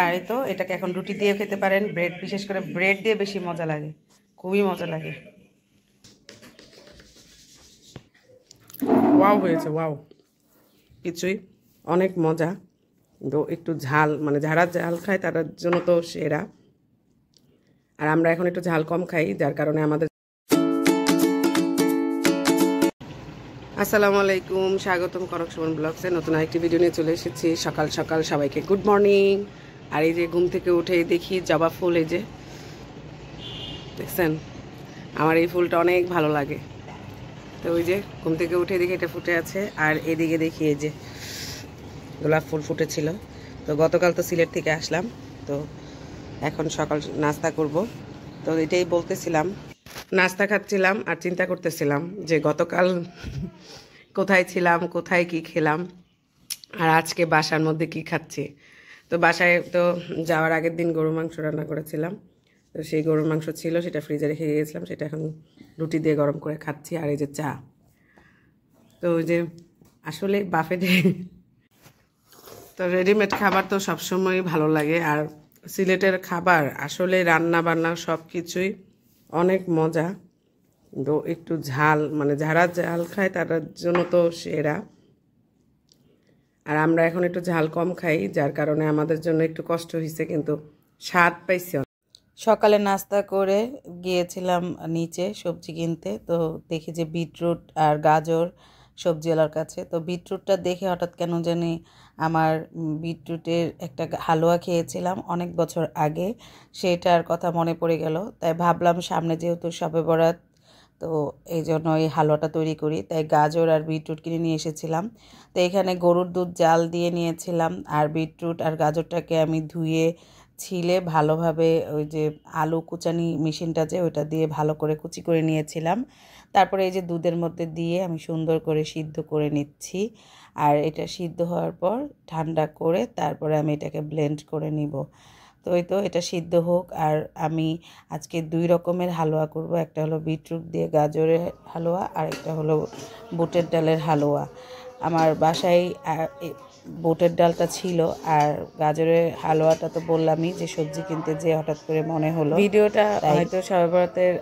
আর এই তো এটাকে এখন রুটি দিয়ে খেতে পারেন, ব্রেড, বিশেষ করে ব্রেড দিয়ে বেশি মজা লাগে, খুবই মজা লাগে। ওয়াও হয়েছে, ওয়াও, কিছুই অনেক মজা। তো একটু ঝাল, মানে যারা ঝাল খায় তাদের জন্য তো সেরা। আর আমরা এখন একটু ঝাল কম খাই, যার কারণে আমাদের। আসসালামু আলাইকুম, স্বাগতম কনক সুমন ব্লগসে নতুন আরেকটি ভিডিও নিয়ে চলে এসেছি। সকাল সকাল সবাইকে গুড মর্নিং। আর এই যে ঘুম থেকে উঠে দেখি জবা ফুল, এই যে দেখছেন, আমার এই ফুলটা অনেক ভালো লাগে। তো ওই যে ঘুম থেকে উঠে দেখি এটা ফুটে আছে, আর এদিকে দেখি এই যে গোলাপ ফুল ফুটেছিল। তো গতকাল তো সিলেট থেকে আসলাম, তো এখন সকাল নাস্তা করব। তো এটাই বলতেছিলাম, নাস্তা খাচ্ছিলাম আর চিন্তা করতেছিলাম যে গতকাল কোথায় ছিলাম, কোথায় কি খেলাম, আর আজকে বাসার মধ্যে কি খাচ্ছি। তো বাসায় তো যাওয়ার আগের দিন গরু মাংস রান্না করেছিলাম, তো সেই গরুর মাংস ছিল, সেটা ফ্রিজে রেখে গিয়েছিলাম, সেটা এখন রুটি দিয়ে গরম করে খাচ্ছি। আর এই যে চা, তো ওই যে আসলে বাফেটে তো রেডিমেড খাবার তো সবসময় ভালো লাগে। আর সিলেটের খাবার আসলে রান্না বান্না সব কিছুই অনেক মজা। তো একটু ঝাল, মানে যারা ঝাল খায় তাদের জন্য তো সেরা। আর আমরা এখন একটু ঝাল কম খাই, যার কারণে আমাদের জন্য একটু কষ্ট হয়েছে, কিন্তু স্বাদ পাইছি। সকালে নাস্তা করে গিয়েছিলাম নিচে সবজি কিনতে, তো দেখি যে বিটরুট আর গাজর সবজিওয়ালার কাছে। তো বিটরুটটা দেখে হঠাৎ কেন জানি আমার বিটরুটের একটা হালুয়া খেয়েছিলাম অনেক বছর আগে, সেটার কথা মনে পড়ে গেল। তাই ভাবলাম সামনে যেহেতু শবে বরাত, তো এই জন্য এই হালুয়াটা তৈরি করি। তাই গাজর আর বিটরুট কিনে নিয়ে এসেছিলাম। তো এখানে গরুর দুধ জাল দিয়ে নিয়েছিলাম, আর বিটরুট আর গাজরটাকে আমি ধুয়ে ছিলে ভালোভাবে ওই যে আলু কুচানি মেশিনটা যে ওইটা দিয়ে ভালো করে কুচি করে নিয়েছিলাম। তারপরে এই যে দুধের মধ্যে দিয়ে আমি সুন্দর করে সিদ্ধ করে নিচ্ছি। আর এটা সিদ্ধ হওয়ার পর ঠান্ডা করে তারপরে আমি এটাকে ব্লেন্ড করে নিব। তো ওই তো এটা সিদ্ধ হোক। আর আমি আজকে দুই রকমের হালুয়া করব, একটা হলো বিটরুট দিয়ে গাজরের হালুয়া, আর একটা হলো বুটের ডালের হালুয়া। আমার বাসায় বুটের ডালটা ছিল, আর গাজরের হালুয়াটা তো বললামই যে সবজি কিনতে যে হঠাৎ করে মনে হলো। ভিডিওটা হয়তো শবে বরাতের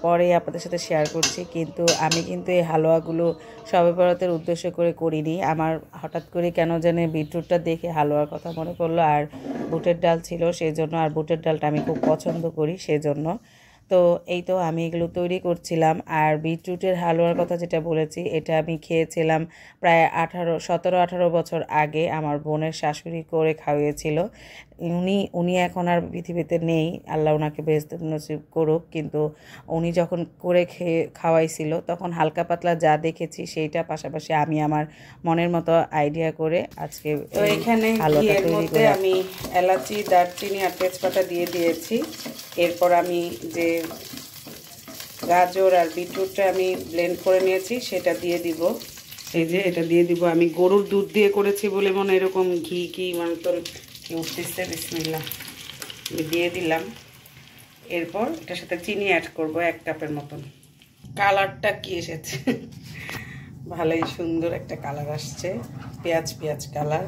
পরেই আপনাদের সাথে শেয়ার করছি, কিন্তু আমি কিন্তু এই হালুয়াগুলো শবে বরাতের উদ্দেশ্য করে করিনি। আমার হঠাৎ করে কেন জানি বিটরুটটা দেখে হালুয়ার কথা মনে পড়লো, আর বুটের ডাল ছিল সেই জন্য, আর বুটের ডালটা আমি খুব পছন্দ করি সেজন্য। তো এই তো আমি এগুলো তৈরি করছিলাম। আর বিটরুটের হালুয়ার কথা যেটা বলেছি, এটা আমি খেয়েছিলাম প্রায় 17-18 বছর আগে, আমার বোনের শাশুড়ি করে খাওয়িয়েছিল। উনি এখন আর পৃথিবীতে নেই, আল্লাহ ওনাকে বেহেশত নসিব করুক। কিন্তু উনি যখন করে খাওয়াইছিল তখন হালকা পাতলা যা দেখেছি সেইটা, পাশাপাশি আমি আমার মনের মতো আইডিয়া করে আজকে তো এখানে হালুয়াটা তৈরি করে আমি এলাচি, দারচিনি আর তেজপাতা দিয়ে দিয়েছি। এরপর আমি যে গাজর আর বিটরুটটা আমি ব্লেন্ড করে নিয়েছি সেটা দিয়ে দিব। এই যে এটা দিয়ে দিব, আমি গরুর দুধ দিয়ে করেছি বলে মনে এরকম ঘি কি মানে তোর উঠতেছে। বিসমিল্লাহ, আমি দিয়ে দিলাম। এরপর এটার সাথে চিনি অ্যাড করব 1 কাপের মতন। কালারটা কি এসেছে, ভালোই সুন্দর একটা কালার আসছে, পেঁয়াজ পেঁয়াজ কালার,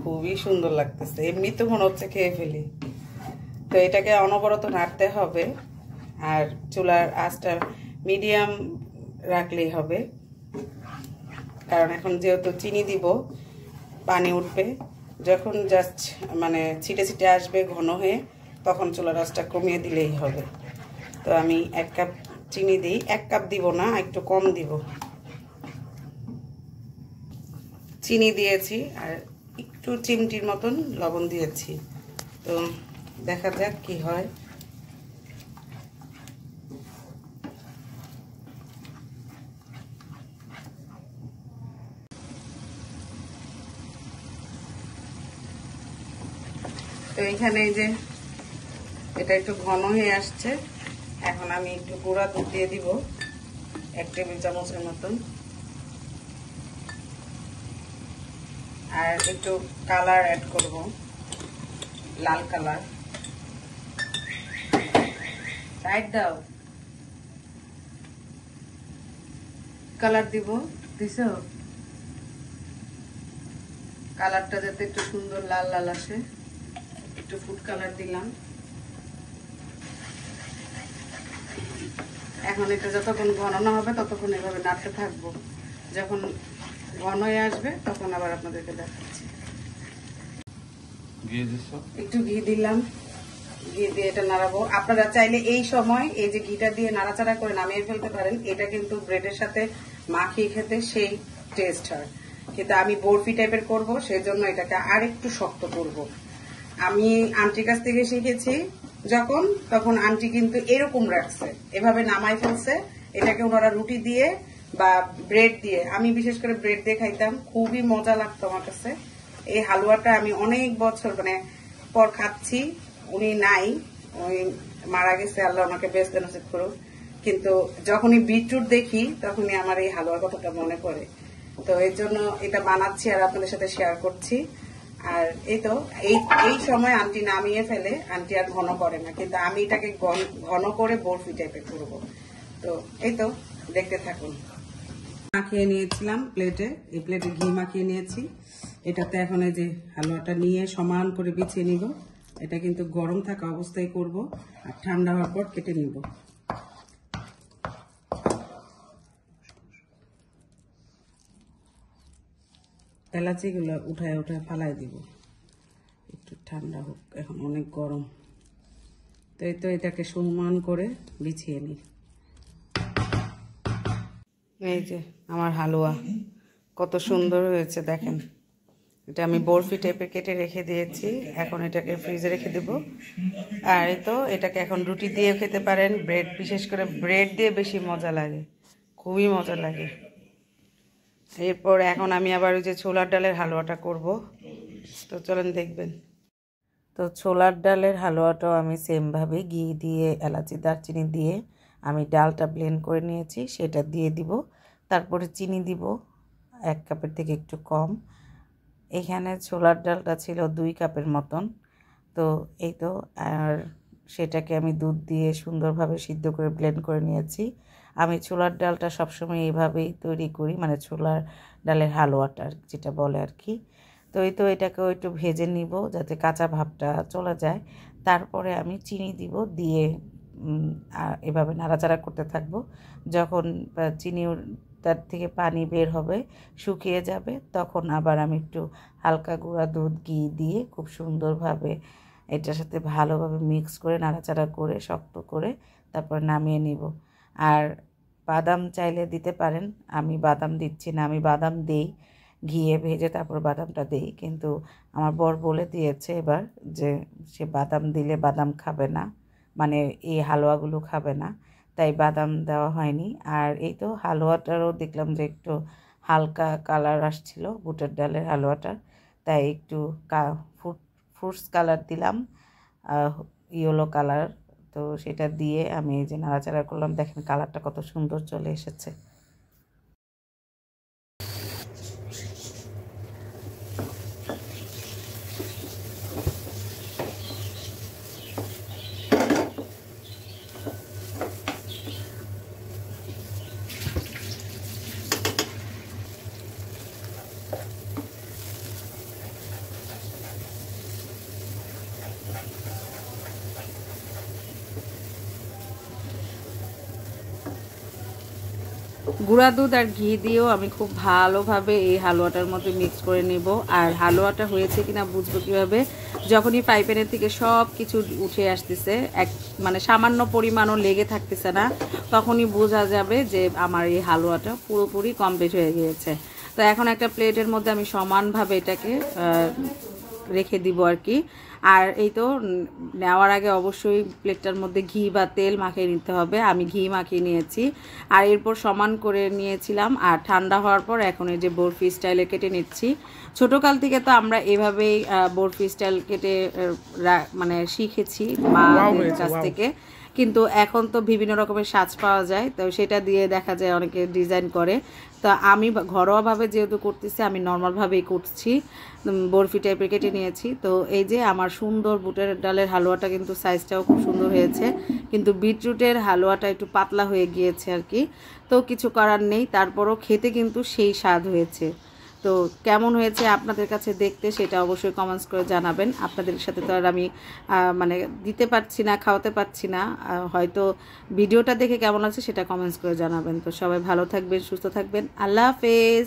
খুবই সুন্দর লাগতেছে। এমনি তো মনে হচ্ছে খেয়ে ফেলি। তো এটাকে অনবরত নাড়তে হবে, আর চুলার আঁচটা মিডিয়াম রাখলেই হবে, কারণ এখন যেহেতু চিনি দিব পানি উঠবে। যখন জাস্ট মানে ছিটে ছিটে আসবে ঘন হয়ে, তখন চুলার আঁচটা কমিয়ে দিলেই হবে। তো আমি 1 কাপ চিনি দিই, 1 কাপ দিব না, একটু কম দিব। চিনি দিয়েছি আর একটু চিমটির মতন লবণ দিয়েছি। তো দেখা যাক কি হয়। তো এখানে এই যে এটা একটু ঘন হয়ে আসছে, এখন আমি একটু গুঁড়া দুধ দিয়ে দিব 1 টেবিল চামচের মতন। আর একটু কালার অ্যাড করব, লাল কালার। সাইড দাও, কালার দিব, দিছো? কালারটা যাতে একটু সুন্দর লাল লাল আসে একটু ফুড কালার দিলাম। এখন এটা যতক্ষণ ঘন না হবে ততক্ষণ এভাবে নাড়তে থাকবো। যখন ঘন হয়ে আসবে তখন আবার আপনাদেরকে দেখাচ্ছি। একটু ঘি দিলাম, ঘি দিয়ে এটা নাড়াবো। আপনারা চাইলে এই সময় এই যে ঘিটা দিয়ে নাড়াচাড়া করে নামিয়ে ফেলতে পারেন। এটা কিন্তু ব্রেডের সাথে মাখিয়ে খেতে সেই টেস্ট হয়, কিন্তু আমি বরফি টাইপের করব, সেই জন্য এটাকে আর একটু শক্ত করব। আমি আন্টির কাছ থেকে শিখেছি যখন, তখন আন্টি কিন্তু এরকম রাখছে, এভাবে নামাই ফেলছে। এটাকে ওনারা রুটি দিয়ে বা ব্রেড দিয়ে, আমি বিশেষ করে ব্রেড দিয়ে খাইতাম, খুবই মজা লাগতো আমার কাছে। এই হালুয়াটা আমি অনেক বছর পর খাচ্ছি। উনি নাই, ওই মারা গেছে, আল্লাহ ওনাকে বেস্ট নসিব করুক। কিন্তু যখনই বিটরুট দেখি তখনই আমার এই হালুয়ার কথাটা মনে পড়ে। তো এই জন্য এটা বানাচ্ছি আর আপনাদের সাথে শেয়ার করছি। আর এই তো এই সময় আন্টি নামিয়ে ফেলে, আন্টি আর ঘন করে না, কিন্তু আমি এটাকে ঘন করে বরফি টাইপের করবো। তো এই তো দেখতে থাকুন। মাখিয়ে নিয়েছিলাম প্লেটে, এই প্লেটে ঘি মাখিয়ে নিয়েছি। এটাতে এখন এই যে হালুয়াটা নিয়ে সমান করে বিছিয়ে নিব। এটা কিন্তু গরম থাকা অবস্থায় করব, আর ঠান্ডা হওয়ার পর কেটে নিব। এলাচিগুলো উঠায় ফালাই দিব, একটু ঠান্ডা হোক, এখন অনেক গরম। তো এই তো এটাকে সমান করে বিছিয়ে নিই। এই যে আমার হালুয়া কত সুন্দর হয়েছে দেখেন। এটা আমি বরফি টাইপের কেটে রেখে দিয়েছি, এখন এটাকে ফ্রিজে রেখে দেব। আর এই তো এটাকে এখন রুটি দিয়ে খেতে পারেন, ব্রেড, বিশেষ করে ব্রেড দিয়ে বেশি মজা লাগে, খুবই মজা লাগে। এরপর এখন আমি আবার ওই যে ছোলার ডালের হালুয়াটা করব, তো চলেন দেখবেন। তো ছোলার ডালের হালুয়াটাও আমি সেমভাবে ঘি দিয়ে, এলাচি, দারচিনি দিয়ে আমি ডালটা ব্লেন্ড করে নিয়েছি, সেটা দিয়ে দিব। তারপরে চিনি দিব 1 কাপের থেকে একটু কম। এখানে ছোলার ডালটা ছিল 2 কাপের মতন। তো এই তো, আর সেটাকে আমি দুধ দিয়ে সুন্দরভাবে সিদ্ধ করে ব্লেন্ড করে নিয়েছি। আমি ছোলার ডালটা সবসময় এইভাবেই তৈরি করি, মানে ছোলার ডালের হালুয়াটা যেটা বলে আর কি। তো এই তো এটাকেও একটু ভেজে নিব যাতে কাঁচা ভাবটা চলে যায়। তারপরে আমি চিনি দিব, দিয়ে এভাবে নাড়াচাড়া করতে থাকবো। যখন চিনি তার থেকে পানি বের হবে, শুকিয়ে যাবে, তখন আবার আমি একটু হালকা গুঁড়া দুধ, ঘি দিয়ে খুব সুন্দরভাবে এটার সাথে ভালোভাবে মিক্স করে নাড়াচাড়া করে শক্ত করে তারপর নামিয়ে নিব। আর বাদাম চাইলে দিতে পারেন, আমি বাদাম দিচ্ছি না, আমি বাদাম দেই ঘিয়ে ভেজে, তারপর বাদামটা দেই। কিন্তু আমার বর বলে দিয়েছে এবার যে সে বাদাম দিলে বাদাম খাবে না, মানে এই হালুয়াগুলো খাবে না, তাই বাদাম দেওয়া হয়নি। আর এই তো হালুয়াটারও দেখলাম যে একটু হালকা কালার আসছিল বুটের ডালের হালুয়াটার, তাই একটু ফ্রুটস কালার দিলাম, ইয়েলো কালার। তো সেটা দিয়ে আমি এই যে নাড়াচাড়া করলাম, দেখেন কালারটা কত সুন্দর চলে এসেছে। গুঁড়া দুধ আর ঘি দিয়েও আমি খুব ভালোভাবে এই হালুয়াটার মধ্যে মিক্স করে নেব। আর হালুয়াটা হয়েছে কিনা বুঝবো কীভাবে, যখনই ফ্রাই প্যানের থেকে সব কিছু উঠে আসতেছে, মানে সামান্য পরিমাণও লেগে থাকতেছে না, তখনই বোঝা যাবে যে আমার এই হালুয়াটা পুরোপুরি কমপ্লিট হয়ে গিয়েছে। তো এখন একটা প্লেটের মধ্যে আমি সমানভাবে এটাকে রেখে দিব আর কি। আর এই তো নেওয়ার আগে অবশ্যই প্লেটটার মধ্যে ঘি বা তেল মাখিয়ে নিতে হবে, আমি ঘি মাখিয়ে নিয়েছি। আর এরপর সমান করে নিয়েছিলাম, আর ঠান্ডা হওয়ার পর এখন এই যে বরফি স্টাইলে কেটে নিচ্ছি। ছোটোকাল থেকে তো আমরা এভাবেই বরফি স্টাইল কেটে মানে শিখেছি মাদের কাছ থেকে, কিন্তু এখন তো বিভিন্ন রকমের সাজ পাওয়া যায়, তো সেটা দিয়ে দেখা যায় অনেকে ডিজাইন করে। তো আমি ঘরোয়াভাবে যেহেতু করতেছি, আমি নর্মালভাবেই করছি, বরফি টাইপের কেটে নিয়েছি। তো এই যে আমার সুন্দর বুটের ডালের হালুয়াটা কিন্তু সাইজটাও খুব সুন্দর হয়েছে, কিন্তু বিটরুটের হালুয়াটা একটু পাতলা হয়ে গিয়েছে আর কি। তো কিছু করার নেই, তারপরও খেতে কিন্তু সেই স্বাদ হয়েছে। তো কেমন হয়েছে আপনাদের কাছে দেখতে সেটা অবশ্যই কমেন্টস করে জানাবেন। আপনাদের সাথে তো আর আমি মানে দিতে পারছি না, খাওয়াতে পারছি না, হয়তো ভিডিওটা দেখে কেমন আছে সেটা কমেন্টস করে জানাবেন। তো সবাই ভালো থাকবেন, সুস্থ থাকবেন। আল্লাহ হাফেজ।